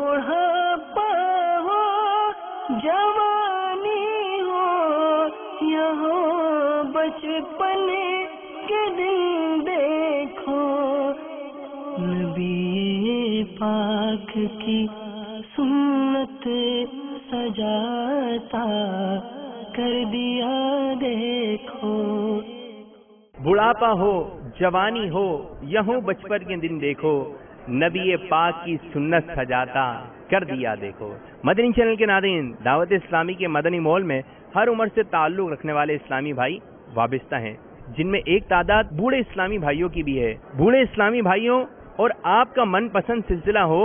بڑھاپا ہو جوانی ہو یا ہو بچپن کے دن دیکھو، نبی پاک کی سنت سجاتا کر دیا دیکھو۔ بڑھاپا ہو جوانی ہو یا ہو بچپن کے دن دیکھو، نبی پاک کی سنت سجاتا کر دیا دیکھو۔ مدنی چینل کے ناظرین، دعوت اسلامی کے مدنی ماحول میں ہر عمر سے تعلق رکھنے والے اسلامی بھائی وابستہ ہیں، جن میں ایک تعداد بوڑھے اسلامی بھائیوں کی بھی ہے۔ بوڑھے اسلامی بھائیوں اور آپ کا من پسند سلسلہ ہو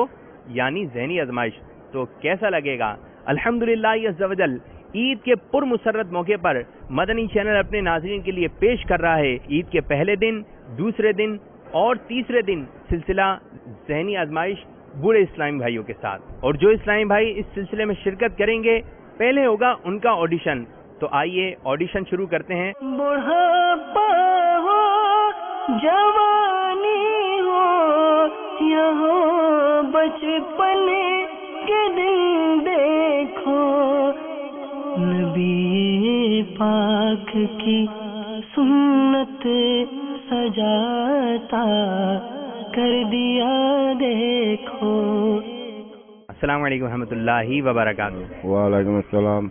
یعنی ذہنی آزمائش تو کیسا لگے گا؟ الحمدللہ عز و جل عید کے پر مسرت موقع پر مدنی چینل اپنے ناظرین کے لیے پیش کر رہا ہے عید کے پہلے دن، دوسرے دن اور تیسرے دن سلسلہ ذہنی آزمائش بوڑھے اسلامی بھائیوں کے ساتھ۔ اور جو اسلامی بھائی اس سلسلے میں شرکت کریں گے پہلے ہوگا ان کا آڈیشن۔ تو آئیے آڈیشن شروع کرتے ہیں۔ بڑھاپا ہو جوانی ہو یا ہو بچپن کے دن دیکھو، نبی پاک کی سنت سجاتا کر دیا دیکھو۔ السلام علیکم ورحمۃ اللہ وبرکاتہ۔ وعلیکم السلام۔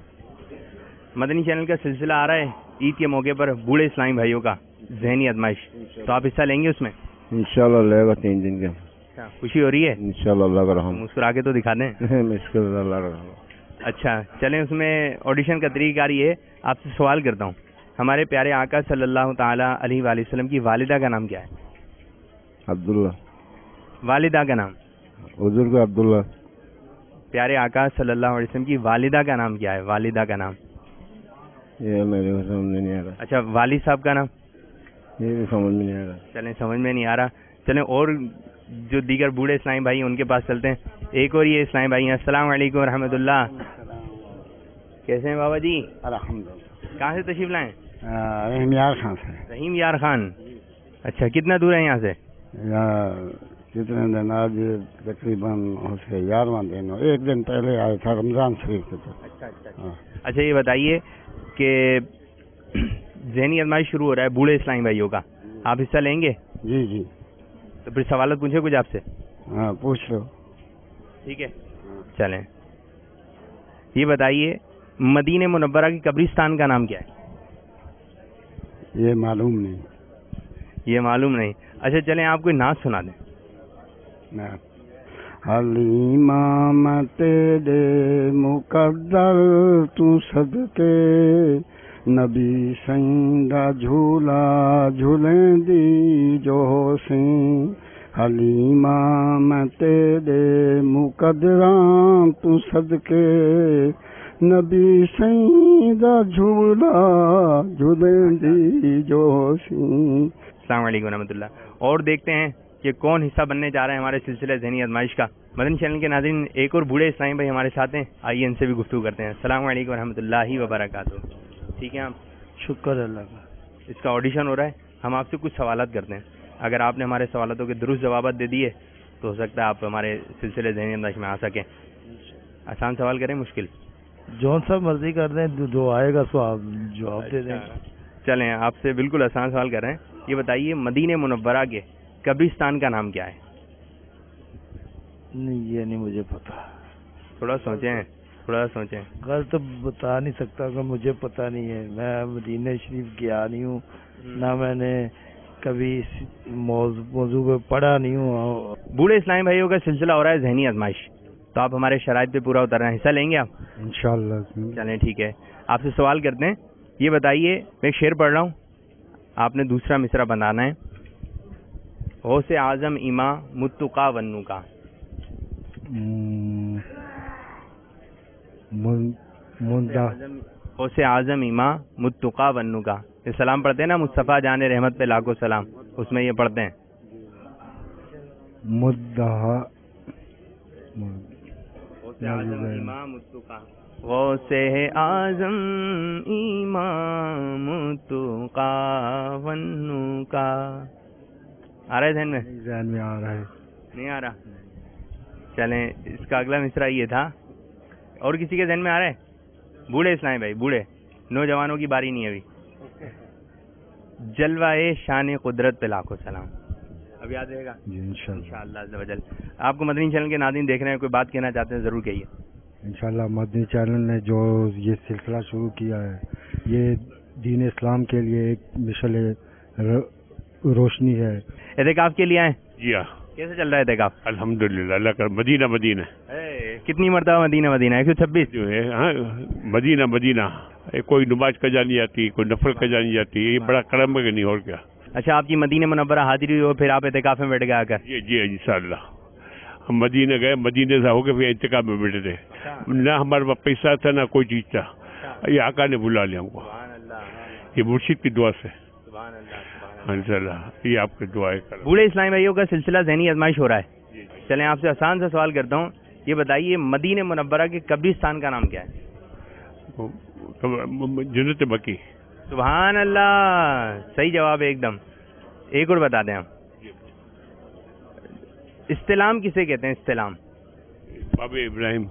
مدنی چینل کا سلسلہ آ رہا ہے عید کے موقع پر بوڑھے اسلامی بھائیوں کا ذہنی آزمائش، تو آپ حصہ لیں گے اس میں؟ انشاءاللہ لے گا 3 دن کے۔ خوشی ہو رہی ہے؟ انشاءاللہ اللہ کا رحم۔ مسکرا کے تو دکھا دیں۔ مشکل اللہ کا رحم۔ اچھا چلیں، اس میں آڈیشن کا طریقہ کار یہ ہے، آپ سے سوال کرتا ہوں، ہمارے پیارے آقا صلی اللہ تعالی علیہ وآلہ وسلم کی والدہ کا نام کیا ہے؟ عبداللہ۔ والدہ کا نام؟ حضور کا عبداللہ۔ پیارے آقا صلی اللہ علیہ وسلم کی والدہ کا نام کیا ہے؟ والدہ کا نام؟ یہ میرے کو سمجھ میں نہیں آ رہا۔ اچھا والد صاحب کا نام؟ یہ بھی سمجھ میں نہیں آ رہا۔ چلیں سمجھ میں نہیں آ رہا، چلیں اور جو دیگر بوڑھے اسلامی بھائی ہیں ان کے پاس چلتے ہیں۔ ایک اور یہ اسلامی بھائی ہیں۔ السلام علیکم ورحمۃ اللہ، کیسے ہیں بابا جی؟ الحمدللہ۔ کہاں سے تشریف لائیں؟ رحیم یار خان سے۔ رحیم یار خان، اچھا کتنا دور ہے یہاں سے؟ کتنے دن؟ آج تقریباً 11واں دن، 1 دن پہلے آیا تھا رمضان شریف کے۔ اچھا یہ بتائیے کہ ذہنی آزمائش شروع ہو رہا ہے بوڑھے اسلامی بھائیوں کا، آپ حصہ لیں گے؟ جی جی۔ تو پھر سوالات پوچھے کچھ آپ سے؟ ہاں پوچھ لو۔ ٹھیک ہے چلیں، یہ بتائیے مدینہ منورہ کی قبرستان کا نام کیا ہے؟ یہ معلوم نہیں۔ یہ معلوم نہیں، اچھا چلیں آپ کوئی نعت سنا دیں۔ حلیمہ میں تیرے مقدر تو صدقے نبی سیندا جھولا جھولیں دی جو حسین، حلیمہ میں تیرے مقدراں تو صدقے نبی سیندا جھولا جھولیں دی جو حسین۔ السلام علیکم ورحمۃ اللہ۔ اور دیکھتے ہیں کہ کون حصہ بننے جا رہا ہے ہمارے سلسلہ ذہنی آزمائش کا۔ مدنی چینل کے ناظرین ایک اور بوڑھے اسلامی بھائی ہمارے ساتھ ہیں، آئیے ان سے بھی گفتگو کرتے ہیں۔ السلام علیکم ورحمۃ اللہ وبرکاتہ۔ ٹھیک ہے آپ؟ شکر اللہ کا۔ اس کا آڈیشن ہو رہا ہے، ہم آپ سے کچھ سوالات کرتے ہیں، اگر آپ نے ہمارے سوالاتوں کے درست جوابات دے دیے تو ہو سکتا ہے آپ ہمارے سلسلے ذہنی آزمائش میں آ سکیں۔ آسان سوال کریں مشکل؟ جو سا مرضی کر دیں، جو آئے گا سو آپ جواب دے دیں۔ چلیں آپ سے بالکل آسان سوال کر رہے ہیں، یہ بتائیے مدینہ منورہ کے قبرستان کا نام کیا ہے؟ نہیں یہ نہیں مجھے پتا۔ تھوڑا سوچیں، تھوڑا سوچیں۔ غلط تو بتا نہیں سکتا کہ مجھے پتا نہیں ہے، میں مدینہ شریف گیا نہیں ہوں، نہ میں نے کبھی اس موضوع پہ پڑھا نہیں ہوں۔ بوڑھے اسلامی بھائیوں کا سلسلہ ہو رہا ہے ذہنی آزمائش، تو آپ ہمارے شرائط پہ پورا اتر رہے ہیں، حصہ لیں گے آپ؟ انشاءاللہ۔ چلیں ٹھیک ہے، آپ سے سوال کرتے ہیں، یہ بتائیے میں ایک شعر پڑھ رہا ہوں، آپ نے دوسرا مصرع بنانا ہے۔ غوث اعظم امام متقا ونو کا۔ غوث اعظم امام متقا ونو کا، یہ سلام پڑھتے ہیں نا مصطفیٰ جان رحمت پہ لاکھوں سلام، اس میں یہ پڑھتے ہیں مدعا غوث اعظم امام متقا، غوث اعظم امام متقا ونو کا۔ آ رہا ہے ذہن میں؟ ذہن میں آ رہا ہے۔ نہیں آ رہا؟ چلیں اس کا اگلا مصرع یہ تھا, اور کسی کے ذہن میں آ رہا ہے؟ بوڑھے اسلام بھائی, بوڑھے نوجوانوں کی باری نہیں ابھی. جلوہ شان قدرت پہ لاکھوں سلام, اب یاد رہے گا جی انشاءاللہ عز و جل. آپ کو مدنی چینل کے ناظرین دیکھ رہے ہیں, کوئی بات کہنا چاہتے ہیں ضرور کہیے. انشاءاللہ مدنی چینل نے جو یہ سلسلہ شروع کیا ہے, یہ دین اسلام کے لیے ایک مشعل روشنی ہے. اعتکاف کے لیے آئے؟ جی ہاں, کیسے چل رہا ہے اعتکاف؟ الحمدللہ, اللہ کا مدینہ مدینہ کتنی مرتبہ مدینہ مدینہ؟ 126 جو ہے. ہاں مدینہ مدینہ, کوئی نماز قضا نہیں جاتی, کوئی نفل قضا نہیں جاتی, یہ بڑا کرم ہے کہ نہیں, اور کیا. اچھا, آپ کی مدینہ منورہ حاضری ہو, پھر آپ اعتکاف میں بیٹھ گئے آ کر؟ جی جی انشاءاللہ, ہم مدینہ گئے, مدینے سے ہو کے پھر اعتکاف میں بیٹھے تھے. نہ ہمارے پاس پیسہ تھا نہ کوئی چیز تھا, یہ آقا نے بلا لیا ہم کو, یہ مرشد کی دعا سے. انشاءاللہ یہ آپ کی دعا ہے. بوڑھے اسلامی بھائیوں کا سلسلہ ذہنی آزمائش ہو رہا ہے. چلیں آپ سے آسان سا سوال کرتا ہوں, یہ بتائیے مدینہ منورہ کے قبرستان کا نام کیا ہے؟ جنت بقی. سبحان اللہ, صحیح جواب ہے ایک دم. ایک اور بتا دیں آپ, استلام کسے کہتے ہیں؟ استلام باب ابراہیم,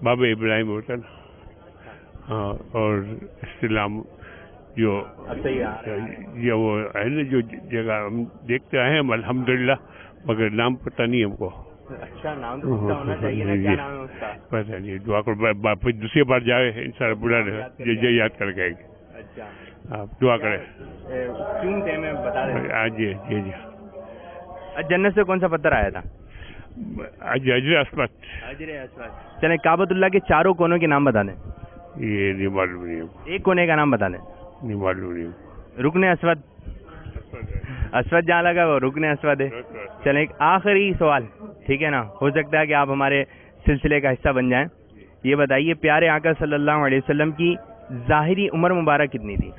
باب ابراہیم ہوتا نا. ہاں, اور استلام جو یہ وہ ہے نا, جو جگہ ہم دیکھتے آئے ہیں الحمدللہ, مگر نام پتہ نہیں ہم کو. اچھا, نام تو پتہ ہونا چاہیے نا, کیا نام ہے اس کا؟ پتہ نہیں, دعا کرو دوسری بار جائے انشاءاللہ بلا رہے یاد کر کے. اچھا, آپ دعا کریں. کیوں ٹائم میں بتا دیں. جی جی جی. جنت سے کون سا پتھر آیا تھا؟ حجر اسود. چلیں کعبۃ اللہ کے چاروں کونوں کے نام بتا دیں. یہ نہیں معلوم نہیں, ایک کونے کا نام بتا دیں. نہیں معلوم نہیں. رکن اسود, اسود جہاں لگا وہ رکن اسود ہے. چلیں ایک آخری سوال, ٹھیک ہے نا, ہو سکتا ہے کہ آپ ہمارے سلسلے کا حصہ بن جائیں. یہ بتائیے پیارے آقا صلی اللہ علیہ وسلم کی ظاہری عمر مبارک کتنی تھی؟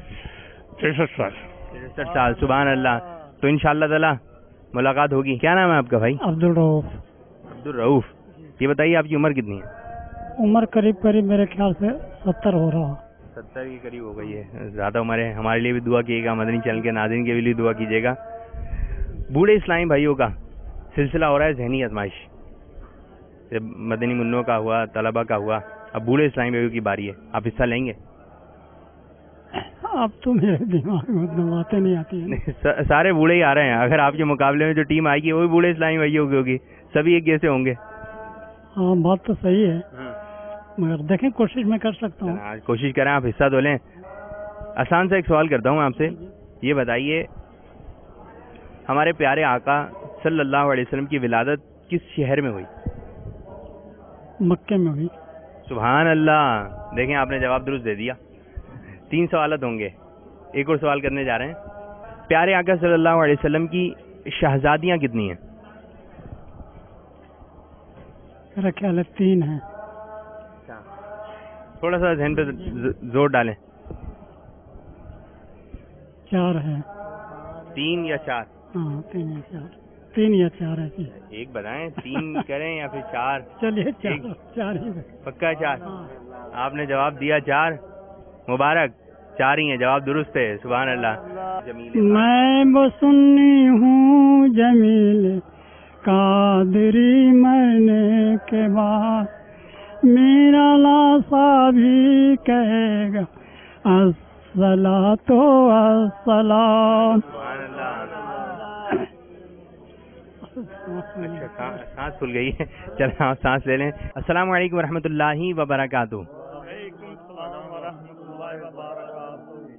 63 سال. 63 سال, سبحان اللہ. تو انشاءاللہ تعالی ملاقات ہوگی. کیا نام ہے آپ کا بھائی؟ عبدالرؤف. عبدالرؤف, یہ بتائیے آپ کی عمر کتنی ہے؟ عمر قریب قریب میرے خیال سے 70 ہو رہا. 70 کے قریب ہو گئی ہے, زیادہ عمر ہے. ہمارے لیے بھی دعا کیجیے گا, مدنی چینل کے ناظرین کے لیے دعا کیجیے گا. بوڑھے اسلامی بھائیوں کا سلسلہ ہو رہا ہے ذہنی آزمائش. مدنی منوں کا ہوا, طلبہ کا ہوا, اب بوڑھے اسلامی بھائیوں کی باری ہے. آپ حصہ لیں گے؟ اب تو میرے دماغ میں باتیں نہیں آتی ہیں. سارے بوڑھے ہی آ رہے ہیں. اگر آپ کے مقابلے میں جو ٹیم آئے گی وہ بھی بوڑھے اسلامی بھائیوں کی ہوگی, سبھی ایک جیسے ہوں گے. ہاں بات تو صحیح ہے, مگر دیکھیں کوشش میں کر سکتا ہوں. کوشش کریں, آپ حصہ تو لیں. آسان سے ایک سوال کرتا ہوں آپ سے, یہ بتائیے ہمارے پیارے آقا صلی اللہ علیہ وسلم کی ولادت کس شہر میں ہوئی؟ مکے میں ہوئی. سبحان اللہ, دیکھیں آپ نے جواب درست دے دیا. 3 سوالات ہوں گے, ایک اور سوال کرنے جا رہے ہیں. پیارے آقا صلی اللہ علیہ وسلم کی شہزادیاں کتنی ہیں؟ میرا خیال ہے 3 ہیں. تھوڑا سا ذہن پہ زور ڈالیں. 4 ہیں. 3 یا 4؟ ہاں 3 یا 4. 3 یا 4 ہے جی. ایک بتائیں, 3 کریں یا پھر 4؟ چلیے 4 ہی. پکا 4؟ آپ نے جواب دیا 4, مبارک. 4 ہی ہیں, جواب درست ہے. سبحان اللہ. میں بسنی ہوں جمیل قادری مرنے کے بعد میرا لاسا بھی کہے گا الصلاۃ والسلام. اچھا, سانس کھل گئی ہے. چلیں آپ سانس لے لیں. السلام علیکم ورحمۃ اللہ وبرکاتہ.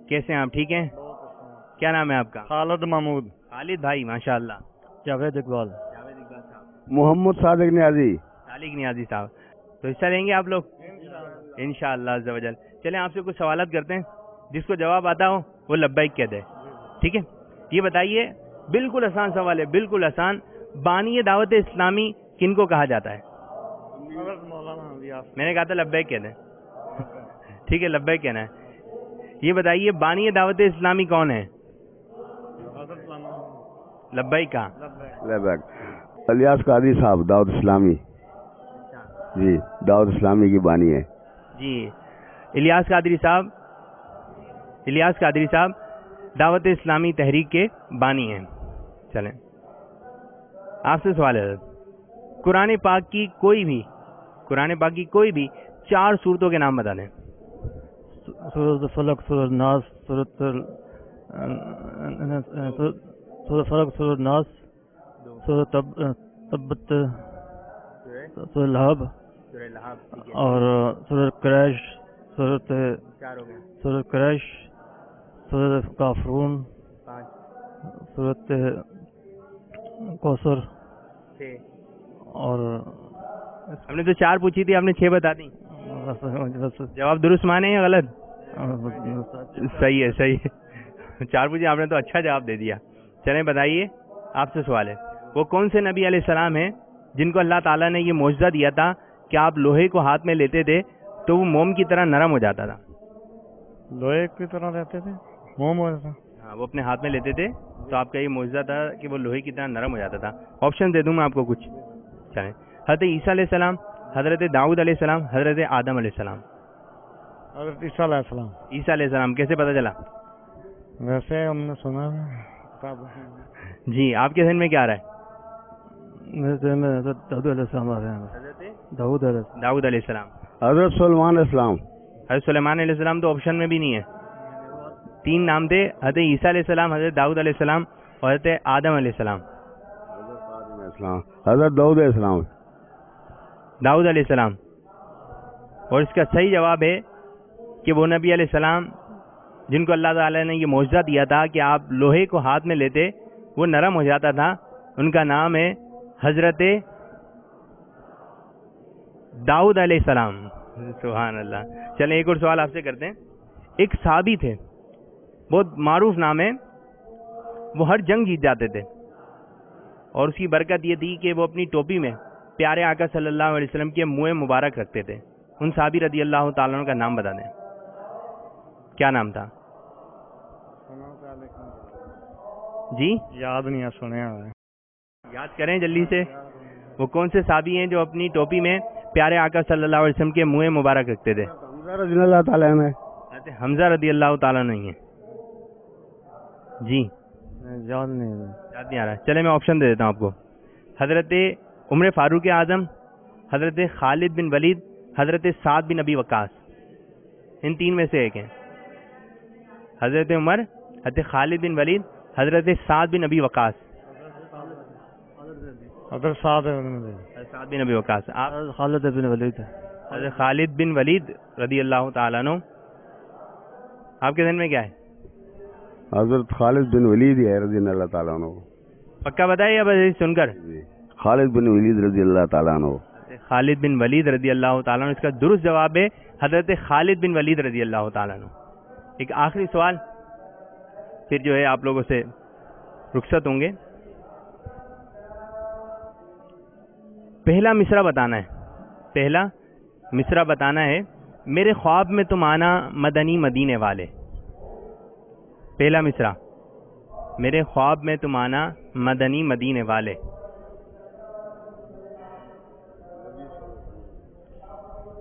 کیسے ہیں آپ؟ ٹھیک ہیں. کیا نام ہے آپ کا؟ خالد محمود. خالد بھائی, ماشاء اللہ. جاوید اقبال. محمد صادق نیازی. صادق نیازی صاحب. تو حصہ لیں گے آپ لوگ انشاءاللہ عز و جل. چلیں آپ سے کچھ سوالات کرتے ہیں, جس کو جواب آتا ہو وہ لبیک کہہ دے, ٹھیک ہے. یہ بتائیے, بالکل آسان سوال ہے, بالکل آسان. بانی دعوت اسلامی کن کو کہا جاتا ہے؟ میں نے کہا تھا لبیک کہہ دیں. ٹھیک ہے, لبیک کہنا ہے. یہ بتائیے بانی دعوت اسلامی کون ہے؟ لبیک کہا. الیاس قادری صاحب, دعوت اسلامی. جی, دعوت اسلامی کی بانی ہے. جی, الیاس قادری صاحب. الیاس قادری صاحب دعوت اسلامی تحریک کے بانی ہیں. چلیں آپ سے سوال ہے. قرآن پاک کی کوئی بھی 4 صورتوں کے نام بتا دیں. سورۃ فلق، سورۃ ناس، سورۃ فلق، سورۃ ناس، سورۃ تبت، سورۃ لہب اور سورۃ قریش، سورۃ قریش، سورۃ کافرون، سورۃ کوثر. اور ہم نے تو 4 پوچھی تھی، آپ نے 6 بتا دی. جواب درست مانے یا غلط؟ صحیح ہے. 4 پوچھے آپ نے تو اچھا جواب دے دیا. چلیں بتائیے، آپ سے سوال ہے، وہ کون سے نبی علیہ السلام ہیں جن کو اللہ تعالیٰ نے یہ معجزہ دیا تھا کہ آپ لوہے کو ہاتھ میں لیتے تھے تو وہ موم کی طرح نرم ہو جاتا تھا؟ لوہے کی طرح لیتے تھے، موم ہو جاتا. ہاں، وہ اپنے ہاتھ میں لیتے تھے تو آپ کا یہ معجزہ تھا کہ وہ لوہے کی طرح نرم ہو جاتا تھا. آپشن دے دوں میں آپ کو کچھ. چلیں، حضرت عیسیٰ علیہ السلام، حضرت داؤد علیہ السلام، حضرت آدم علیہ السلام. حضرت عیسیٰ علیہ السلام. عیسیٰ علیہ السلام کیسے پتہ چلا؟ ویسے ہم نے سنا ہے. جی، آپ کے ذہن میں کیا آ رہا ہے؟ میرے ذہن میں حضرت داؤد علیہ السلام آ رہے ہیں. داؤد علیہ السلام. حضرت سلیمان علیہ السلام. حضرت سلیمان علیہ السلام تو آپشن میں بھی نہیں ہے. 3 نام تھے، حضرت عیسیٰ علیہ السلام، حضرت داؤد علیہ السلام اور حضرت آدم علیہ السلام. حضرت داؤد علیہ السلام. داؤد علیہ السلام. اور اس کا صحیح جواب ہے کہ وہ نبی علیہ السلام جن کو اللہ تعالیٰ نے یہ معجزہ دیا تھا کہ آپ لوہے کو ہاتھ میں لیتے وہ نرم ہو جاتا تھا، ان کا نام ہے حضرت داؤد علیہ السلام. سبحان اللہ. چلیں ایک اور سوال آپ سے کرتے ہیں. ایک صحابی تھے، بہت معروف نام ہے، وہ ہر جنگ جیت جاتے تھے اور اس کی برکت یہ تھی کہ وہ اپنی ٹوپی میں پیارے آقا صلی اللہ علیہ وسلم کے منہ مبارک رکھتے تھے. ان صحابی رضی اللہ تعالیٰ عنہ کا نام بتا دیں. کیا نام تھا؟ جی یاد نہیں ہے، سنیا ہے. یاد کریں جلدی سے. وہ کون سے صحابی ہیں جو اپنی ٹوپی میں پیارے آقا صلی اللہ علیہ وسلم کے منہ مبارک رکھتے تھے؟ حمزہ رضی اللہ تعالیٰ عنہ. حمزہ رضی اللہ تعالیٰ نہیں ہے. جی یاد نہیں آ رہا. چلے میں آپشن دے دیتا ہوں آپ کو. حضرت عمر فاروق اعظم، حضرت خالد بن ولید، حضرت سعد بن ابی وقاص. ان 3 میں سے ایک ہیں. حضرت عمر، حضرت خالد بن ولید، حضرت سعد بن ابی وقاص. حضرت سعد بن ابی وقاص. آپ خالد بن ولید. حضرت خالد بن ولید رضی اللہ تعالیٰ عنہ. آپ کے ذہن میں کیا ہے؟ حضرت خالد بن ولید ہے رضی اللہ تعالیٰ عنہ. پکا بتائیے بس سن کر. خالد بن ولید رضی اللہ تعالیٰ عنہ. خالد بن ولید رضی اللہ تعالیٰ عنہ. اس کا درست جواب ہے حضرت خالد بن ولید رضی اللہ تعالیٰ عنہ. ایک آخری سوال پھر جو ہے آپ لوگوں سے رخصت ہوں گے. پہلا مصرع بتانا ہے. پہلا مصرع بتانا ہے. میرے خواب میں تم آنا مدنی مدینے والے. پہلا مصرع، میرے خواب میں تم آنا مدنی مدینے والے.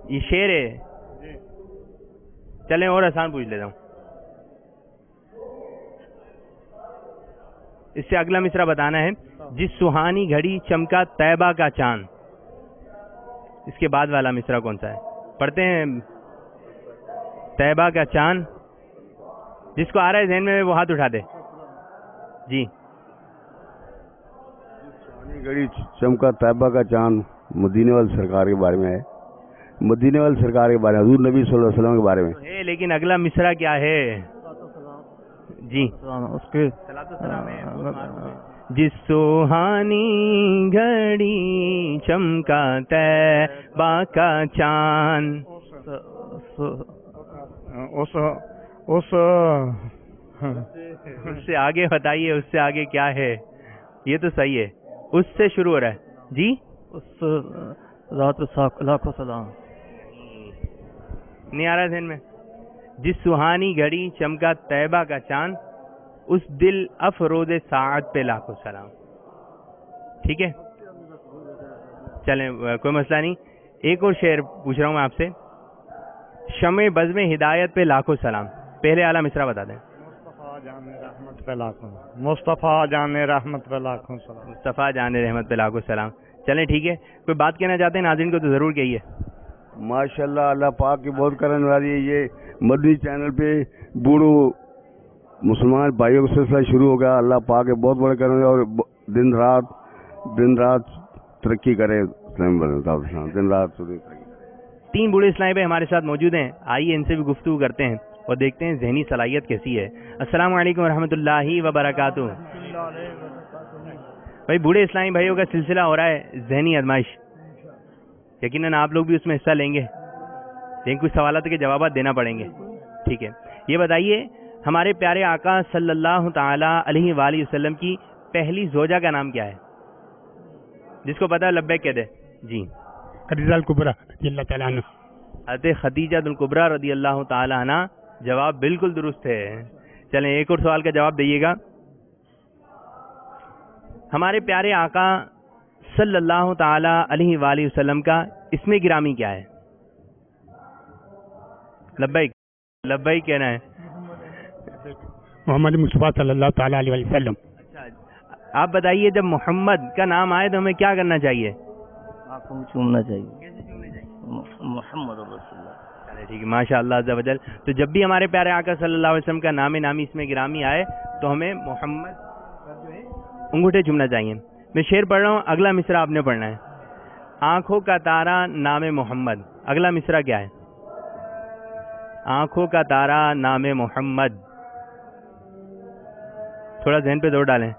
یہ شعر ہے. چلیں اور آسان پوچھ لیتا ہوں. اس سے اگلا مصرع بتانا ہے. جس سہانی گھڑی چمکا طیبہ کا چاند. اس کے بعد والا مصرع کون سا ہے؟ پڑھتے ہیں. طیبہ کا چاند. جس کو آ رہا ہے ذہن میں وہ ہاتھ اٹھا دے. جی. گھڑی چمکا طیبہ کا چاند مدینے والے سرکار کے بارے میں ہے. مدینے والے سرکار کے بارے میں، حضور نبی صلی اللہ علیہ وسلم کے بارے میں ہے. لیکن اگلا مصرع کیا ہے؟ جی اس کے جس سہانی گھڑی چمکا طیبہ کا چاند. اس سے آگے بتائیے. اس سے آگے کیا ہے؟ یہ تو صحیح ہے. اس سے شروع ہو رہا ہے. جی اس ذات لاکھوں سلام. نہیں آ رہا ذہن میں. جس سہانی گھڑی چمکا طیبہ کا چاند، اس دل افروز ساعت پہ لاکھوں سلام. ٹھیک ہے، چلیں کوئی مسئلہ نہیں. ایک اور شعر پوچھ رہا ہوں میں آپ سے. شمع بزم ہدایت پہ لاکھوں سلام. پہلے اعلیٰ مصرع بتا دیں. مصطفیٰ جان رحمت پہ لاکھوں. مصطفیٰ جان رحمت پہ لاکھوں سلام. مصطفیٰ جان رحمت پہ لاکھوں سلام. چلیں ٹھیک ہے, کوئی بات کہنا چاہتے ہیں ناظرین کو تو ضرور کہیے. ماشاءاللہ اللہ پاک کی بہت کرم والی ہے. یہ مدنی چینل پہ بوڑھو مسلمان بھائیوں کا سلسلہ شروع ہو گیا. اللہ پاک کے بہت بڑے کرم اور دن رات ترقی کرے. دن رات ترقی. 3 بوڑھے اسلامی بھائی ہمارے ساتھ موجود ہیں, آئیے ان سے بھی گفتگو کرتے ہیں اور دیکھتے ہیں ذہنی صلاحیت کیسی ہے. السلام علیکم ورحمۃ اللہ وبرکاتہ. بھائی بوڑھے اسلامی بھائیوں کا سلسلہ ہو رہا ہے ذہنی آزمائش, یقیناً آپ لوگ بھی اس میں حصہ لیں گے, لیکن کچھ سوالات کے جوابات دینا پڑیں گے. ٹھیک ہے, یہ بتائیے ہمارے پیارے آقا صلی اللہ تعالی علیہ وآلہ وسلم کی پہلی زوجہ کا نام کیا ہے؟ جس کو پتا ہے لبیک کہہ دے. جی خدیجہ الکبریٰ رضی اللہ تعالیٰ عنہ. حضرت خدیجہ الکبریٰ رضی اللہ تعالی عنہ. جواب بالکل درست ہے. چلیں ایک اور سوال کا جواب دیجیے گا. ہمارے پیارے آقا صلی اللہ تعالی علیہ وآلہ وسلم کا اسم گرامی کیا ہے؟ لبیک کہنا ہے. محمد مصطفیٰ صلی اللہ تعالیٰ علیہ وسلم. اچھا, آپ بتائیے جب محمد کا نام آئے تو ہمیں کیا کرنا چاہیے؟ آنکھوں میں چومنا چاہیے. محمد رسول اللہ. چلے ٹھیک ہے, ماشاء اللہ عز و جل. تو جب بھی ہمارے پیارے آقا صلی اللہ علیہ وسلم کا نام نامی اسم گرامی آئے تو ہمیں محمد انگوٹھے چومنا چاہیے. میں شعر پڑھ رہا ہوں, اگلا مصرع آپ نے پڑھنا ہے. آنکھوں کا تارا نام محمد, اگلا مصرع کیا ہے؟ آنکھوں کا تارا نام محمد. تھوڑا ذہن پہ زور ڈالیں.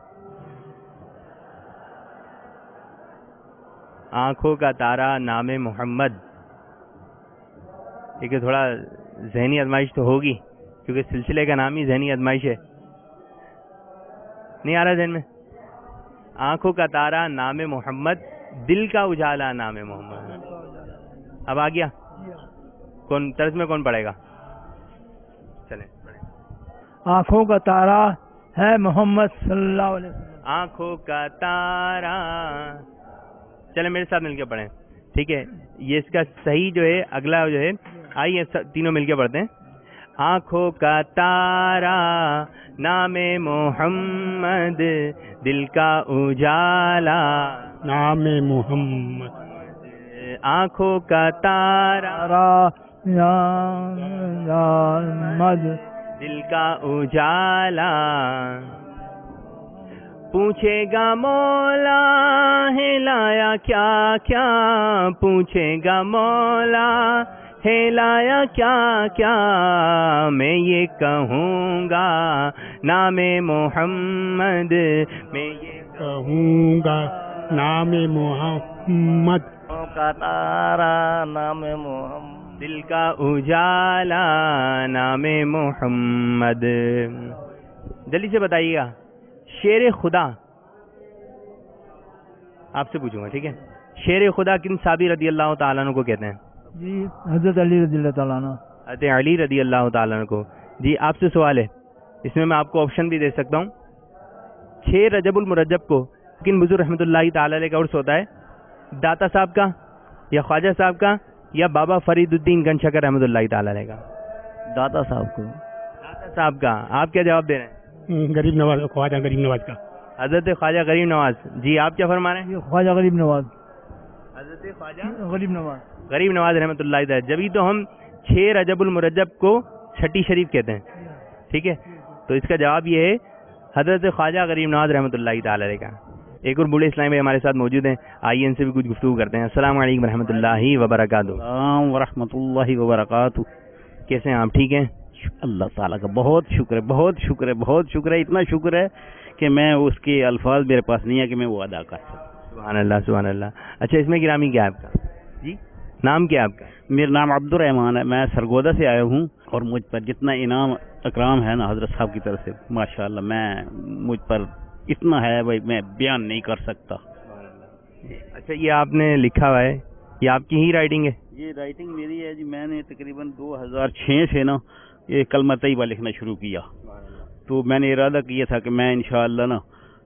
آنکھوں کا تارا نام محمد. دیکھیے تھوڑا ذہنی آزمائش تو ہوگی کیونکہ سلسلے کا نام ہی ذہنی آزمائش ہے. نہیں آ رہا ذہن میں؟ آنکھوں کا تارا نام محمد, دل کا اجالا نام محمد. اب آ گیا کون طرز میں کون پڑھے گا؟ چلیں. آنکھوں کا تارا ہے محمد صلی اللہ علیہ وسلم. آنکھوں کا تارا. چلیں میرے ساتھ مل کے پڑھیں. ٹھیک ہے, یہ اس کا صحیح جو ہے اگلا جو ہے, آئیے تینوں مل کے پڑھتے ہیں. آنکھوں کا تارا نام محمد, دل کا اجالا نام محمد. آنکھوں کا تارا محمد, دل کا اجالا. پوچھے گا مولا ہے لایا کیا کیا, پوچھے گا مولا ہے لایا کیا کیا, میں یہ کہوں گا نام محمد, میں یہ کہوں گا نام محمد. کا تارا نام محمد, دل کا اجالا نام محمد. جلدی سے بتائیے گا شیر خدا. آپ سے پوچھوں گا ٹھیک ہے. شیر خدا کن صحابی رضی اللہ تعالیٰ عنہ کو کہتے ہیں؟ جی حضرت علی رضی اللہ تعالیٰ عنہ. حضرت علی رضی اللہ تعالیٰ عنہ کو. جی آپ سے سوال ہے, اس میں آپ کو آپشن بھی دے سکتا ہوں. 6 رجب المرجب کو کن بزرگ رحمۃ اللہ تعالی علیہ کا عرس ہوتا ہے؟ داتا صاحب کا یا خواجہ صاحب کا یا بابا فرید الدین گن شکر رحمۃ اللہ تعالی علیہ کا؟ داتا صاحب کو. داتا صاحب کا. آپ کیا جواب دے رہے ہیں؟ غریب نواز, خواجہ غریب نواز کا. حضرت خواجہ غریب نواز. جی آپ کیا فرما رہے ہیں؟ خواجہ غریب نواز. حضرت خواجہ غریب نواز. غریب نواز رحمۃ اللہ تعالی. جبھی تو ہم 6 رجب المرجب کو چھٹی شریف کہتے ہیں. ٹھیک ہے, تو اس کا جواب یہ ہے حضرت خواجہ غریب نواز رحمۃ اللہ تعالی علیہ کا. ایک اور بوڑھے اسلامی بھائی ہمارے ساتھ موجود ہیں, آئیے ان سے بھی کچھ گفتگو کرتے ہیں. السلام علیکم ورحمۃ اللہ وبرکاتہ. السلام ورحمۃ اللہ وبرکاتہ. کیسے ہیں آپ؟ ٹھیک ہیں اللہ تعالیٰ کا بہت شکر ہے, بہت شکر ہے, بہت شکر ہے. اتنا شکر ہے کہ میں اس کے الفاظ میرے پاس نہیں ہے کہ میں وہ ادا کر سکوں. سبحان اللہ سبحان اللہ. اچھا اس میں گرامی کیا ہے آپ کا؟ جی نام کیا ہے آپ کا؟ میرا نام عبد الرحمان ہے. میں سرگودا سے آیا ہوں اور مجھ پر جتنا انعام اکرام ہے نا حضرت صاحب کی طرف سے, ماشاءاللہ مجھ پر اتنا ہے بھائی میں بیان نہیں کر سکتا. اچھا یہ آپ نے لکھا ہوا ہے, یہ آپ کی ہی رائٹنگ ہے؟ یہ رائٹنگ میری ہے جی. میں نے تقریباً 2006 سے نا یہ کلمہ طیبہ لکھنا شروع کیا. تو میں نے ارادہ کیا تھا کہ میں انشاءاللہ نا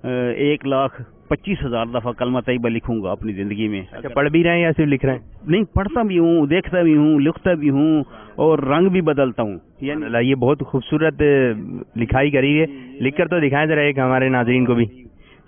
1,25,000 دفعہ کلمہ طیبہ لکھوں گا اپنی زندگی میں. اچھا پڑھ بھی رہے ہیں یا صرف لکھ رہے ہیں؟ نہیں, پڑھتا بھی ہوں, دیکھتا بھی ہوں, لکھتا بھی ہوں اور رنگ بھی بدلتا ہوں. یعنی یہ بہت خوبصورت لکھائی کری ہے. لکھ کر تو دکھائیں ذرا ایک ہمارے ناظرین کو بھی.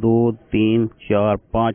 2 3 4 5।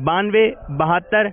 92, 72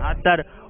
72।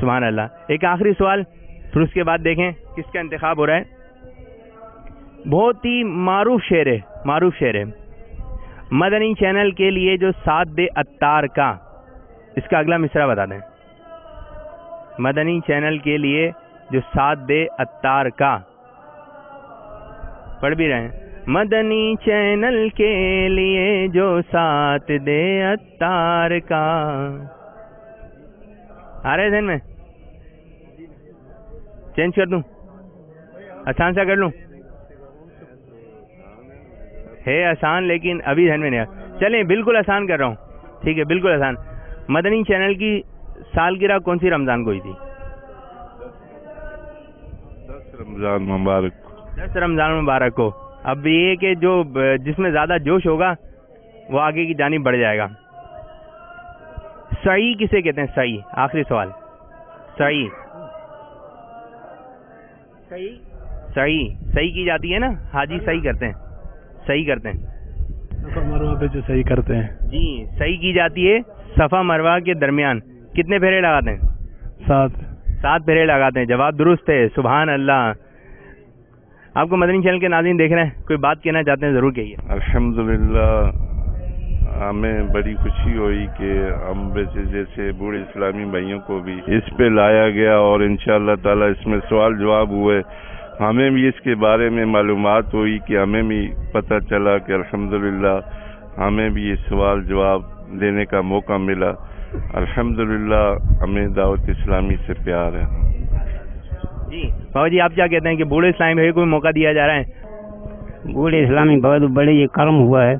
سبحان اللہ. ایک آخری سوال پھر اس کے بعد دیکھیں کس کا انتخاب ہو رہا ہے. بہت ہی معروف شعر ہے. مدنی چینل کے لیے جو ساتھ دے عطار کا، اس کا اگلا مصرع بتا دیں. مدنی چینل کے لیے جو ساتھ دے عطار کا، پڑھ بھی رہے ہیں. مدنی چینل کے لیے جو ساتھ دے عطار کا. آ رہے ذہن میں؟ چینج کر دوں؟ آسان سا کر لوں؟ ہے آسان لیکن ابھی ذہن میں نہیں آیا. چلیں بالکل آسان کر رہا ہوں. ٹھیک ہے بالکل آسان. مدنی چینل کی سالگرہ کون سی رمضان کو ہوئی تھی؟ 10 رمضان مبارک. 10 رمضان مبارک کو. اب یہ کہ جو جس میں زیادہ جوش ہوگا وہ آگے کی جانب بڑھ جائے گا. صحیح کسے کہتے ہیں؟ صحیح. آخری سوال. صحیح صحیح کی جاتی ہے نا. حاجی صحیح کرتے ہیں. صفا مروہ پہ جو صحیح کرتے ہیں. جی صحیح کی جاتی ہے صفا مروہ کے درمیان. کتنے پھیرے لگاتے ہیں؟ 7 پھیرے لگاتے ہیں. جواب درست ہے. سبحان اللہ. آپ کو مدنی چینل کے ناظرین دیکھ رہے ہیں, کوئی بات کہنا چاہتے ہیں ضرور کہیے. الحمدللہ ہمیں بڑی خوشی ہوئی کہ ہم جیسے بوڑھے اسلامی بھائیوں کو بھی اس پہ لایا گیا اور انشاءاللہ تعالی اس میں سوال جواب ہوئے. ہمیں بھی اس کے بارے میں معلومات ہوئی کہ ہمیں بھی پتہ چلا کہ الحمدللہ ہمیں بھی یہ سوال جواب دینے کا موقع ملا. الحمدللہ ہمیں دعوت اسلامی سے پیار ہے. جی بابا جی آپ کیا کہتے ہیں کہ بوڑھے اسلامی بھائی کو موقع دیا جا رہا ہے؟ بوڑھے اسلامی بہت بڑے یہ کرم ہوا ہے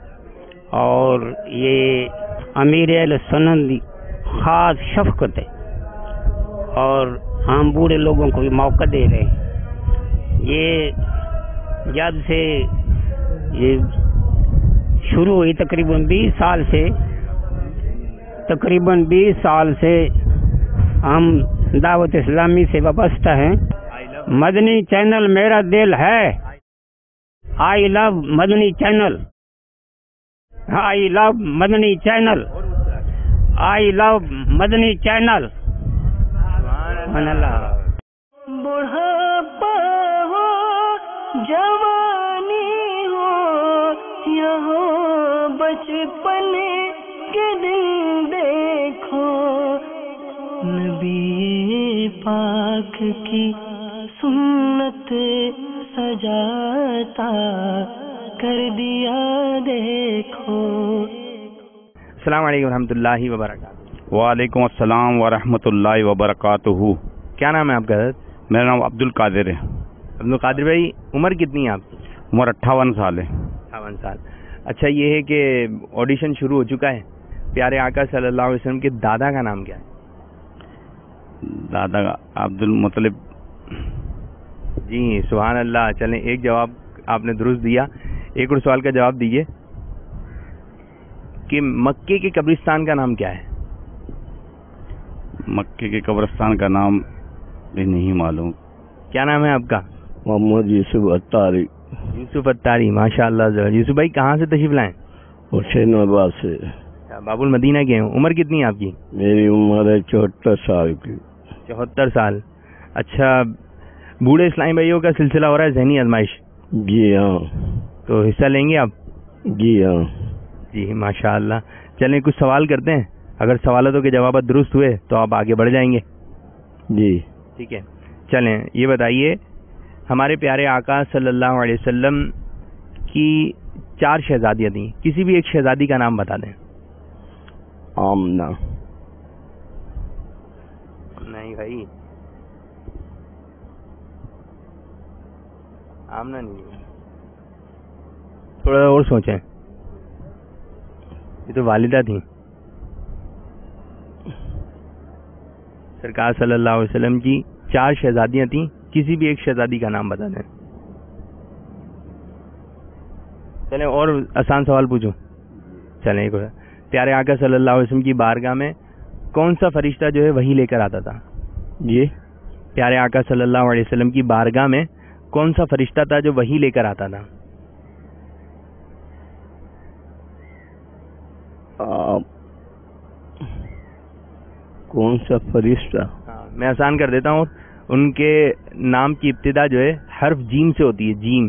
اور یہ امیر اہل سنت کی خاص شفقت ہے اور ہم بوڑھے لوگوں کو بھی موقع دے رہے ہیں. یہ جب سے یہ شروع ہوئی تقریباً 20 سال سے ہم دعوت اسلامی سے وابستہ ہیں. مدنی چینل میرا دل ہے. آئی لو مدنی چینل. آئی لو مدنی چینل. آئی لو مدنی چینل. سبحان اللہ. بڑھاپا ہو جوانی ہو یا ہو بچپن کے دن دیکھو نبی پاک کی سنت سجاتا کر دیا دیکھو. السلام علیکم ورحمۃ اللہ وبرکاتہ. وعلیکم السلام ورحمۃ اللہ وبرکاتہ. کیا نام ہے آپ کا؟ میرا نام عبد القادر ہے. عبد القادر بھائی عمر کتنی ہے آپ کی؟ عمر 58 سال ہے. 58 سال. اچھا یہ ہے کہ آڈیشن شروع ہو چکا ہے. پیارے آقا صلی اللہ علیہ وسلم کے دادا کا نام کیا ہے؟ دادا عبد المطلب. جی سبحان اللہ. چلیں ایک جواب آپ نے درست دیا. ایک اور سوال کا جواب دیجئے کہ مکے کے قبرستان کا نام کیا ہے؟ مکے کے قبرستان کا نام بھی نہیں معلوم. کیا نام ہے آپ کا؟ محمد یوسف اتاری. یوسف اتاری. ماشاء اللہ. یوسف بھائی کہاں سے تشریف لائیں؟ حسین آباد سے. باب المدینہ کے ہوں. عمر کتنی ہے آپ کی؟ میری عمر ہے 74 سال کی. 74 سال. اچھا بوڑھے اسلامی بھائیوں کا سلسلہ ہو رہا ہے ذہنی آزمائش. جی ہاں. تو حصہ لیں گے آپ؟ جی ہاں. جی ماشاء اللہ. چلیں کچھ سوال کرتے ہیں, اگر سوالاتوں کے جوابات درست ہوئے تو آپ آگے بڑھ جائیں گے. جی ٹھیک ہے. چلیں یہ بتائیے ہمارے پیارے آقا صلی اللہ علیہ وسلم کی 4 شہزادیاں تھیں, کسی بھی ایک شہزادی کا نام بتا دیں. آمنہ. نہیں بھائی آمنہ نہیں, تھوڑا اور سوچیں. یہ تو والدہ تھیں. سرکار صلی اللہ علیہ وسلم کی 4 شہزادیاں تھیں, کسی بھی ایک شہزادی کا نام بتا دیں. چلیں اور آسان سوال پوچھوں. چلیں ایک اور. پیارے آقا صلی اللہ علیہ وسلم کی بارگاہ میں کون سا فرشتہ جو ہے وہی لے کر آتا تھا؟ جی پیارے آقا صلی اللہ علیہ وسلم کی بارگاہ میں کون سا فرشتہ تھا جو وہی لے کر آتا تھا؟ کون سا فرشتہ؟ ہاں میں آسان کر دیتا ہوں. ان کے نام کی ابتدا جو ہے حرف جیم سے ہوتی ہے. جیم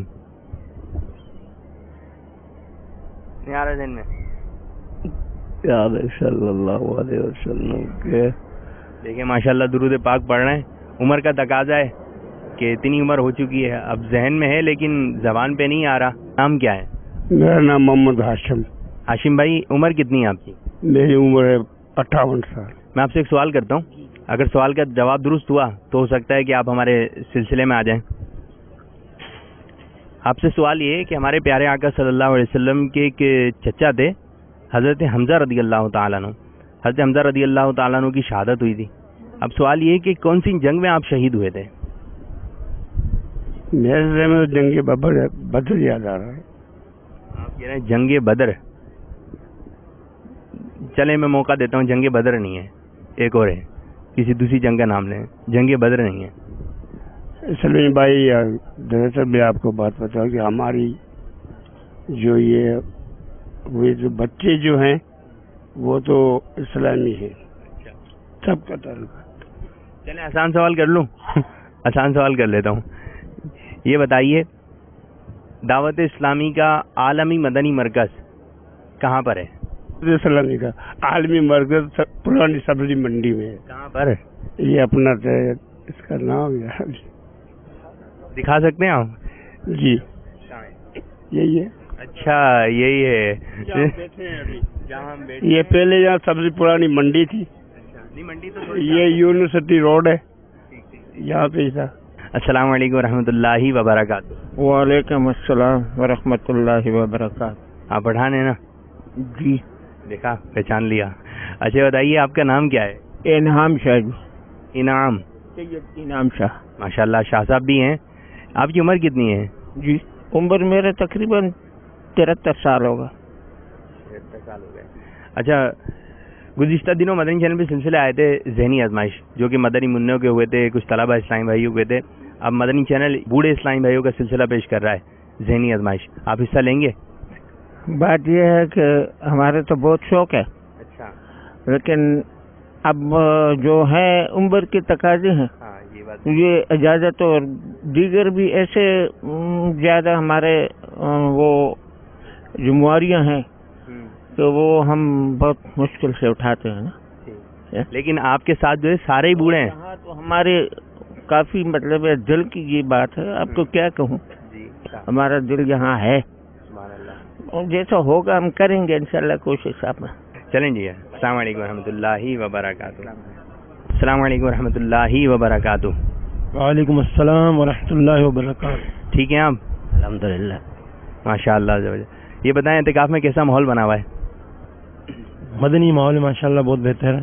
نہیں آ رہا ذہن میں؟ یاد ہے صلی اللہ علیہ وسلم کے. دیکھیں ماشاءاللہ درود پاک پڑھ رہے ہیں. عمر کا تقاضا ہے کہ اتنی عمر ہو چکی ہے, اب ذہن میں ہے لیکن زبان پہ نہیں آ رہا. نام کیا ہے؟ میرا نام محمد ہاشم. ہاشم بھائی عمر کتنی ہے آپ کی؟ میری عمر ہے 58 سال. میں آپ سے ایک سوال کرتا ہوں, اگر سوال کا جواب درست ہوا تو ہو سکتا ہے کہ آپ ہمارے سلسلے میں آ جائیں. آپ سے سوال یہ ہے کہ ہمارے پیارے آقا صلی اللہ علیہ وسلم کے ایک چچا تھے, حضرت حمزہ رضی اللہ تعالیٰ عنہ. حضرت حمزہ رضی اللہ تعالیٰ عنہ کی شہادت ہوئی تھی. اب سوال یہ ہے کہ کون سی جنگ میں آپ شہید ہوئے تھے؟ میرے ذہن میں جنگ بدر یاد آ رہا ہے. آپ کہہ رہے ہیں جنگ بدر. چلے میں موقع دیتا ہوں, جنگ بدر نہیں ہے, ایک اور ہے, کسی دوسری جنگ کا نام لیں. جنگ بدر نہیں ہے. سلیم بھائی دراصل میں آپ کو بات بتاؤں کہ ہماری جو جو بچے جو ہیں وہ تو اسلامی ہیں سب کا تعلق. چلیں آسان سوال کر لوں. آسان سوال کر لیتا ہوں. یہ بتائیے دعوت اسلامی کا عالمی مدنی مرکز کہاں پر ہے؟ اسلامی کا عالمی مرکز پرانی سبزی منڈی میں ہے. کہاں پر؟ یہ اپنا اس کا نام یاد دکھا سکتے ہیں آپ؟ جی یہی ہے. اچھا یہی ہے. یہ پہلے یہاں سبزی پرانی منڈی تھی, یہ یونیورسٹی روڈ ہے, یہاں پہ تھا. السلام علیکم ورحمۃ اللہ وبرکاتہ. وعلیکم السلام ورحمۃ اللہ وبرکاتہ. آپ پٹھان ہیں نا؟ جی. دیکھا, پہچان لیا. اچھا بتائیے آپ کا نام کیا ہے؟ انعام شاہ. انعام, سید انعام شاہ. ماشاءاللہ شاہ صاحب بھی ہیں. آپ کی عمر کتنی ہے؟ جی عمر میرا تقریباً 73 سال ہوگا. 73 سال ہو گئے. اچھا گزشتہ دنوں مدنی چینل پہ سلسلے آئے تھے ذہنی آزمائش, جو کہ مدنی منوں کے ہوئے تھے, کچھ طلبہ اسلامی بھائیوں کے تھے. اب مدنی چینل بوڑھے اسلامی بھائیوں کا سلسلہ پیش کر رہا ہے ذہنی آزمائش. آپ حصہ لیں گے؟ بات یہ ہے کہ ہمارے تو بہت شوق ہے. اچھا. لیکن اب جو ہے عمر کے تقاضے ہیں, یہ اجازت اور دیگر بھی ایسے زیادہ ہمارے وہ ذمہواریاں ہیں تو وہ ہم بہت مشکل سے اٹھاتے ہیں نا. لیکن آپ کے ساتھ جو ہے سارے ہی بوڑھے ہیں. ہاں تو ہمارے کافی مطلب ہے, دل کی یہ بات ہے. آپ کو کیا کہوں, ہمارا دل یہاں ہے. جیسا ہوگا ہم کریں گے انشاءاللہ کوشش. آپ چلیں جی. السلام علیکم ورحمۃ اللہ وبرکاتہ. السلام علیکم ورحمۃ اللہ وبرکاتہ. وعلیکم السلام ورحمۃ اللہ وبرکاتہ. ٹھیک ہیں آپ؟ الحمدللہ ماشاء اللہ. یہ بتائیں اعتکاف میں کیسا ماحول بنا ہوا ہے؟ مدنی ماحول ماشاءاللہ بہت بہتر ہے.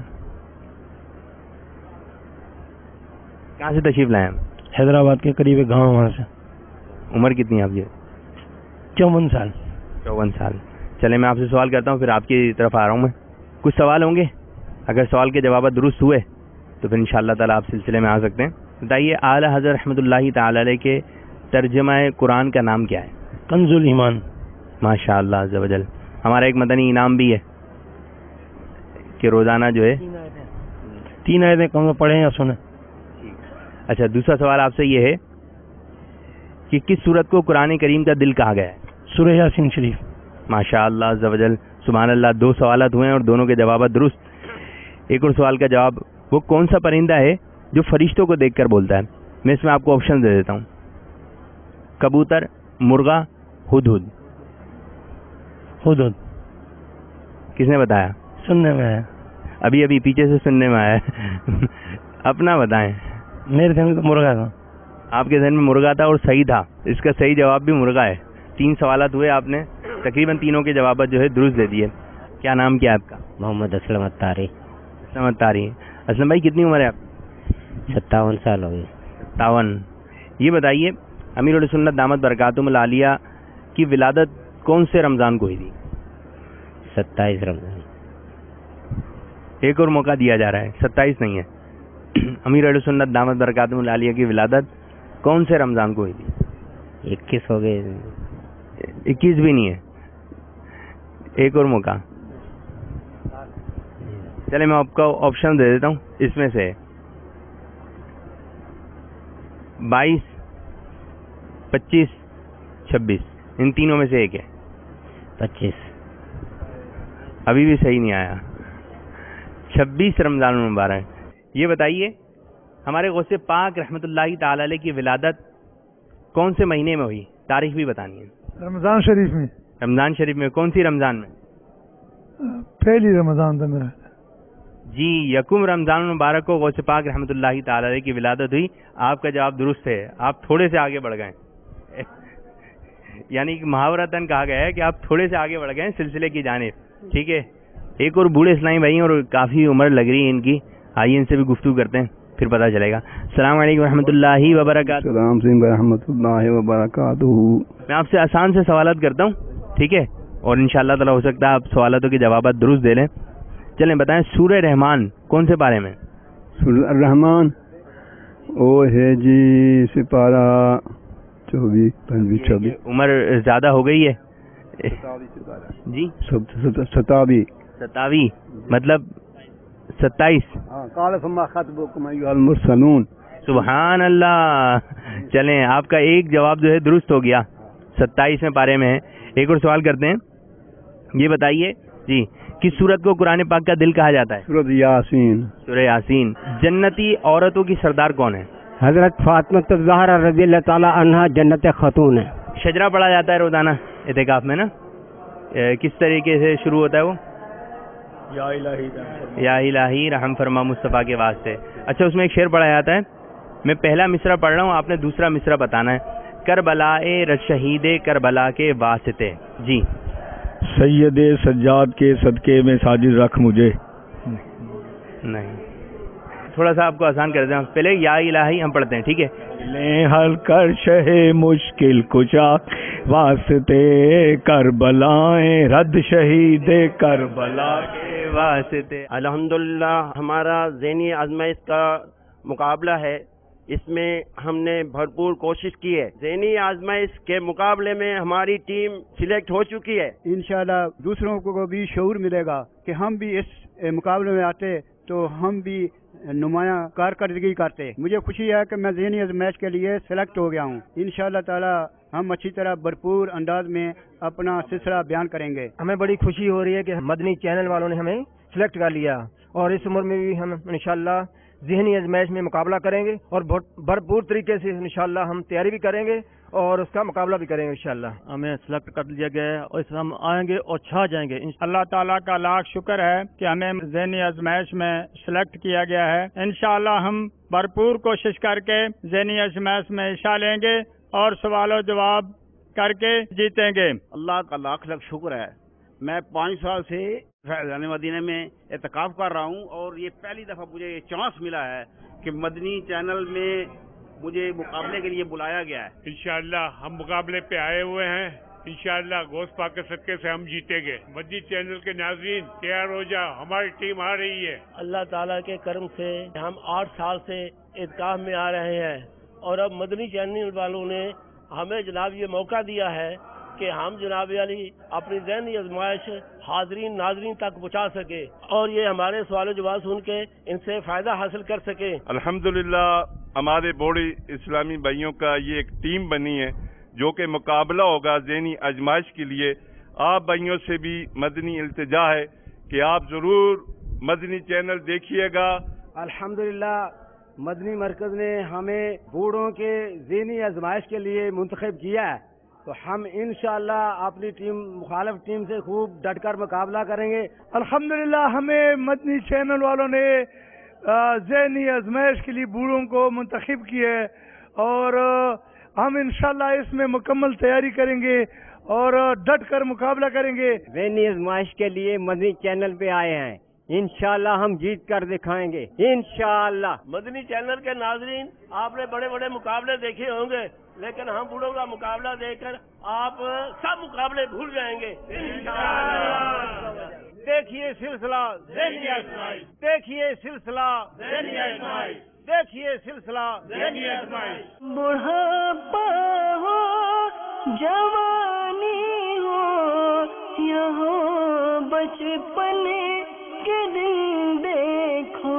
کہاں سے تشریف لائے ہیں؟ حیدرآباد کے قریب ایک گاؤں, وہاں سے. عمر کتنی ہے آپ کی؟ 54 سال. 54 سال. چلے میں آپ سے سوال کرتا ہوں, پھر آپ کی طرف آ رہا ہوں میں. کچھ سوال ہوں گے, اگر سوال کے جوابات درست ہوئے تو پھر انشاءاللہ تعالیٰ آپ سلسلے میں آ سکتے ہیں. بتائیے اعلیٰ حضرت رحمۃ اللہ تعالی علیہ کے ترجمہ قرآن کا نام کیا ہے؟ کنز الایمان. ماشاء اللہ عز و جل. ہمارا ایک مدنی انعام بھی ہے کہ روزانہ جو ہے 3 آیتیں کم پڑھیں یا سنیں. اچھا دوسرا سوال آپ سے یہ ہے کہ کس سورت کو قرآن کریم کا دل کہا گیا ہے؟ سورہ یاسین شریف. ماشاء اللہ عز و جل. سبحان اللہ. 2 سوالات ہوئے ہیں اور دونوں کے جوابات درست. ایک اور سوال کا جواب, وہ کون سا پرندہ ہے جو فرشتوں کو دیکھ کر بولتا ہے؟ میں اس میں آپ کو آپشن دے دیتا ہوں. کبوتر, مرغا, ہدہد. ہدہد. کس نے بتایا؟ سننے میں ہے. ابھی پیچھے سے سننے میں آیا ہے. اپنا بتائیں. میرے ذہن میں تو مرغا تھا. آپ کے ذہن میں مرغا تھا اور صحیح تھا. اس کا صحیح جواب بھی مرغا ہے. 3 سوالات ہوئے, آپ نے تقریباً تینوں کے جوابات جو ہے درست دے دیے. کیا نام کیا آپ کا؟ محمد اسلم اتاری. اسلم اتاری. اسلم بھائی کتنی عمر ہے آپ؟ 57 سال ہو گئی. 57. یہ بتائیے امیر السنت دامت برکاتہم العالیہ کی ولادت کون سے رمضان کو ہوئی تھی؟ 27 رمضان. ایک اور موقع دیا جا رہا ہے, 27 نہیں ہے. امیر السنت دامت برکاتہم العالیہ کی ولادت کون سے رمضان کو ہوئی تھی؟ 21 ہو گئے. 21 بھی نہیں ہے. ایک اور موقع. چلے میں آپ کو آپشن دے دیتا ہوں, اس میں سے 22, 25, 26, ان تینوں میں سے ایک ہے. 25. ابھی بھی صحیح نہیں آیا. 26 رمضان المبارک. یہ بتائیے ہمارے غوث پاک رحمۃ اللہ تعالی علیہ کی ولادت کون سے مہینے میں ہوئی؟ تاریخ بھی بتانی ہے. رمضان شریف میں. رمضان شریف میں. کون سی رمضان میں؟ پہلی رمضان تھا میرا. جی، یکم رمضان المبارک کو غوث پاک رحمۃ اللہ تعالی علیہ کی ولادت ہوئی. آپ کا جواب درست ہے. آپ تھوڑے سے آگے بڑھ گئے. یعنی کہ محاورتاً کہا گیا ہے کہ آپ تھوڑے سے آگے بڑھ گئے سلسلے کی جانب. ٹھیک ہے. ایک اور بوڑھے اسلامی بھائی اور کافی عمر لگ رہی ہے ان کی. آئیے ان سے بھی گفتگو کرتے ہیں پھر پتہ چلے گا. السلام علیکم ورحمۃ اللہ وبرکاتہ. السلام علیکم ورحمۃ اللہ وبرکاتہ. میں آپ سے آسان سے سوالات کرتا ہوں، ٹھیک ہے، اور انشاءاللہ تعالی ہو سکتا ہے آپ سوالاتوں کے جوابات درست دے لیں. چلیں بتائیں سورہ رحمان کون سے پارے میں؟ سورہ الرحمان وہ ہے جی سپارہ 24 25 26. عمر زیادہ ہو گئی ہے جی. 27 مطلب 27. قال ثم خطبكم ايها المرسلون. سبحان اللہ. چلیں آپ کا ایک جواب جو ہے درست ہو گیا. 27ویں پارے میں ہے. ایک اور سوال کرتے ہیں. یہ بتائیے جی کس سورت کو قرآن پاک کا دل کہا جاتا ہے؟ سورۃ یاسین. سورہ یاسین. جنتی عورتوں کی سردار کون ہے؟ حضرت فاطمہ الزہرا رضی اللہ تعالی عنہا جنت خاتون ہے. شجرہ پڑھا جاتا ہے روزانہ اعتکاف میں نا. کس طریقے سے شروع ہوتا ہے وہ؟ یا الہی رحم فرما مصطفیٰ کے واسطے. اچھا اس میں ایک شعر پڑھا جاتا ہے. میں پہلا مصرع پڑھ رہا ہوں، آپ نے دوسرا مصرع بتانا ہے. کربلا شہید کربلا کے واسطے. جی. سید سجاد کے صدقے میں ساجد رکھ مجھے. نہیں، تھوڑا سا آپ کو آسان کر دیں. پہلے یا الہی ہم پڑھتے ہیں، ٹھیک ہے. لیں حل کر شہ مشکل کشا واسطے کربلائیں رد شہید کربلا کے واسطے. الحمدللہ ہمارا ذہنی آزمائش کا مقابلہ ہے. اس میں ہم نے بھرپور کوشش کی ہے. ذہنی آزمائش کے مقابلے میں ہماری ٹیم سلیکٹ ہو چکی ہے. انشاءاللہ دوسروں کو بھی شعور ملے گا کہ ہم بھی اس مقابلے میں آتے تو ہم بھی نمایاں کارکردگی کرتے. مجھے خوشی ہے کہ میں ذہنی آزمائش کے لیے سلیکٹ ہو گیا ہوں. انشاءاللہ تعالی ہم اچھی طرح بھرپور انداز میں اپنا سلسلہ بیان کریں گے. ہمیں بڑی خوشی ہو رہی ہے کہ مدنی چینل والوں نے ہمیں سلیکٹ کر لیا اور اس عمر میں بھی ہم انشاءاللہ ذہنی آزمائش میں مقابلہ کریں گے اور بھرپور طریقے سے انشاءاللہ ہم تیاری بھی کریں گے اور اس کا مقابلہ بھی کریں گے. انشاءاللہ ہمیں سلیکٹ کر لیا گیا ہے اور اس میں ہم آئیں گے اور چھا جائیں گے. اللہ تعالیٰ کا لاکھ شکر ہے کہ ہمیں ذہنی آزمائش میں سلیکٹ کیا گیا ہے. انشاءاللہ ہم بھرپور کوشش کر کے ذہنی آزمائش میں حصہ لیں گے اور سوال و جواب کر کے جیتیں گے. اللہ کا لاکھ لاکھ شکر ہے. میں 5 سال سے فیضان مدینہ میں اعتکاف کر رہا ہوں اور یہ پہلی دفعہ مجھے یہ چانس ملا ہے کہ مدنی چینل میں مجھے مقابلے کے لیے بلایا گیا ہے. انشاءاللہ ہم مقابلے پہ آئے ہوئے ہیں. انشاءاللہ غوث پاک کے صدقے سے ہم جیتیں گے. مدنی چینل کے ناظرین تیار ہو جا، ہماری ٹیم آ رہی ہے. اللہ تعالیٰ کے کرم سے ہم 8 سال سے اعتکاف میں آ رہے ہیں اور اب مدنی چینل والوں نے ہمیں جناب یہ موقع دیا ہے کہ ہم جناب علی اپنی ذہنی آزمائش حاضرین ناظرین تک پہنچا سکے اور یہ ہمارے سوال و جواب سن کے ان سے فائدہ حاصل کر سکے. الحمدللہ ہمارے بوڑھے اسلامی بھائیوں کا یہ ایک ٹیم بنی ہے جو کہ مقابلہ ہوگا ذہنی آزمائش کے لیے. آپ بھائیوں سے بھی مدنی التجا ہے کہ آپ ضرور مدنی چینل دیکھیے گا. الحمدللہ مدنی مرکز نے ہمیں بوڑھوں کے ذہنی آزمائش کے لیے منتخب کیا ہے تو ہم انشاءاللہ اپنی ٹیم مخالف ٹیم سے خوب ڈٹ کر مقابلہ کریں گے. الحمدللہ ہمیں مدنی چینل والوں نے ذہنی آزمائش کے لیے بوڑھوں کو منتخب کیا ہے اور ہم انشاءاللہ اس میں مکمل تیاری کریں گے اور ڈٹ کر مقابلہ کریں گے. ذہنی آزمائش کے لیے مدنی چینل پہ آئے ہیں. انشاءاللہ ہم جیت کر دکھائیں گے انشاءاللہ. مدنی چینل کے ناظرین آپ نے بڑے بڑے مقابلے دیکھے ہوں گے لیکن ہم بوڑھوں کا مقابلہ دیکھ کر آپ سب مقابلے بھول جائیں گے انشاءاللہ. دیکھیے سلسلہ ذہنی آزمائش، دیکھیے سلسلہ ذہنی آزمائش، دیکھیے سلسلہ ذہنی آزمائش. بڑھاپا ہو جوانی ہو یا ہو بچپن کے دن دیکھو